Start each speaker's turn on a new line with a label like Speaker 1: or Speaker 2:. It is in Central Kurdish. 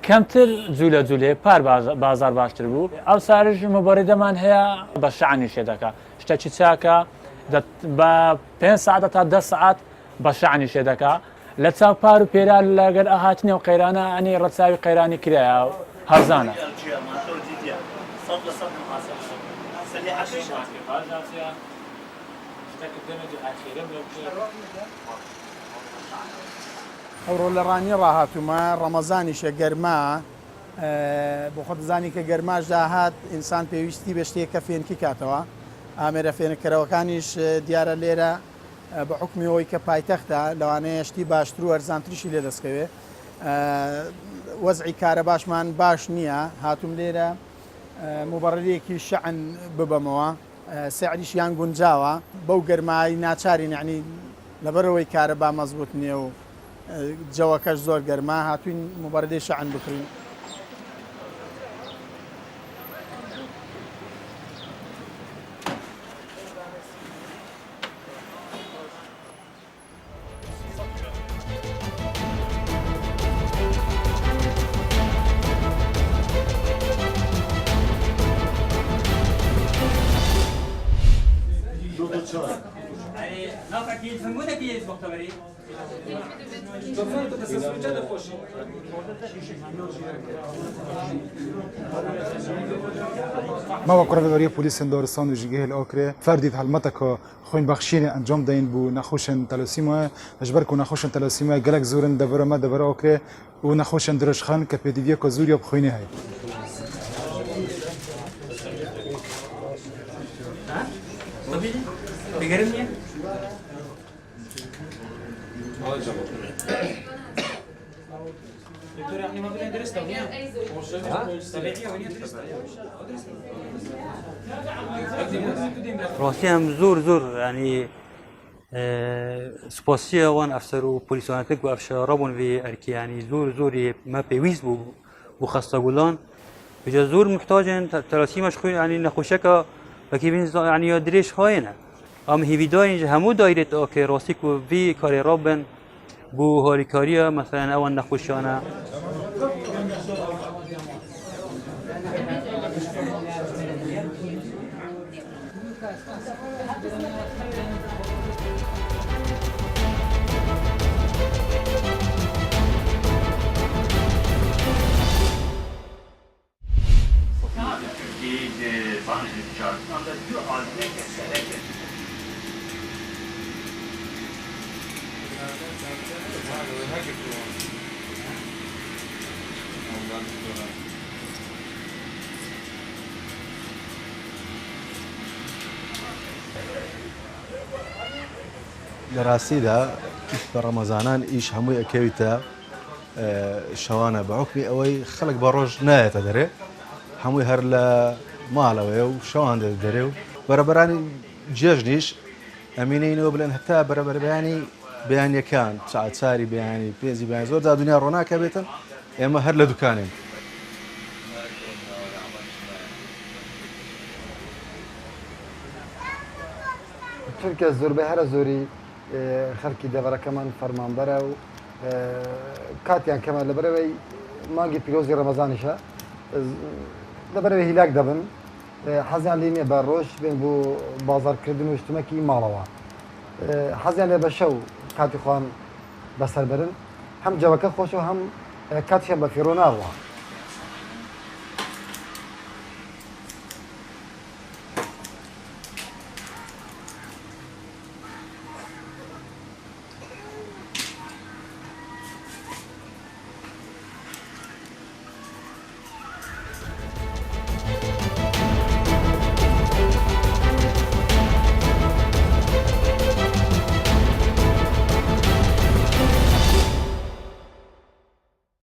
Speaker 1: کەمتر جوولە جوولێ پار بازار باشتر بوو ئەو ساریش مەبەڕێدەمان هەیە بە شەعنی شێ دەکا شتێکی چاکە بە 5 ساعت تا 10 ساعت بە شەعنی شێ دەکا لە چاو پار و پێرا لەگەر ئاهاتنی و قەیرانە ئەنی ڕەچاوی قەیرانی کرایە هەرزانە
Speaker 2: ئەوڕۆ لە ڕانی ڕاهاتومە ڕەمەزانیشە گەرما بۆ خۆ دەزانی کە گەرماش داهات ئینسان پێویستی بە شتێکە فێنکی کاتەوە ئامێرە فێنکەرەوەکانیش دیارە لێرە بە حکمیەوەی کە پایتەختە لەوانەیە شتی باشتر و ئەرزانتریشی لێ دەستکەوێ وەزعی کارە باشمان باش نییە هاتووم لێرە مبەڕێکی شەعن ببەمەوە سعریشیان گونجاوە بەو گەرمایی ناچارین یعنی لەبەرەوەی کارە با مەزبوط نییە و جەوەکەش زۆر گەرما هاتوین مبەڕێ شەعن بکڕین.
Speaker 3: ما ڕێبەری پۆلیسن دۆرستان و ژگەهێل ئۆکرێ فەردی هەڵمەتەکە خۆین بەخشینە ئەنجام دەین بوو نەخۆشن تەلۆسیمە هەژبەر و نەخۆشن تەلۆسیمە گەلک زۆرن دەبەرەمە دەبەرە ئۆکرێ و نەخۆشن درۆژخان کە پێدیویە کە زوریە بخۆینە هەیە.
Speaker 4: ڕاستی ئەم زۆر ینی سوپاسیە وان ئەفسەر و پۆلیسوانەتێک و ئەفشارڕەبوون وێ ئەرکیانی زۆری مە پێویست بوو بۆ خەستەگوڵان بجە زۆر محتاجن تەلاسیمەش خوێن ینی نەخۆشەکە بەکیبین ینی درێژ هاینە ئەم هیویدارین هەموو دایرێت ئۆکێ ڕاستی و وی کارێ ڕابن بۆ هاریکاریە مەسەلەن ئەوان نەخۆشیانە
Speaker 5: لە ڕاستیدا بە ڕەمەزانان ئیش هەمووی ئەکەویتە شەوانە بە حکمی ئەوەی خەڵک بە ڕۆژ نایەتە دەرێ هەمووی هەر لە ماڵەوەیە و شەوان دەرێ و بەرەبەرانی جێژنیش ئەمینەینەوە بلێن هەتا بەرەبەربیانی بەیانیەکان چاچاری بەیانی پێزی بەیان زۆر دا دنیا ڕۆناکە بێتن ئێمە هەر لە دوکانین.
Speaker 6: چونکە زۆربەی هەرە زۆری خەڵکی دەڤەرەکەمان فەرمانبەرە و کاتیان کەمە لەبەرەوەی مانگی پیرۆزی ڕەمەزانیشە لەبەرەوەی هیلاک دەبن حەزیان لێ نییە بە ڕۆژ بێن بۆ بازارکردن و شتمەکی ماڵەوە حەزیان لێ بە شەو کاتی خوان بەسەر بەرن هەم جەوەکە خۆش و هەم کاتیان بە فیرۆ ناڕوە.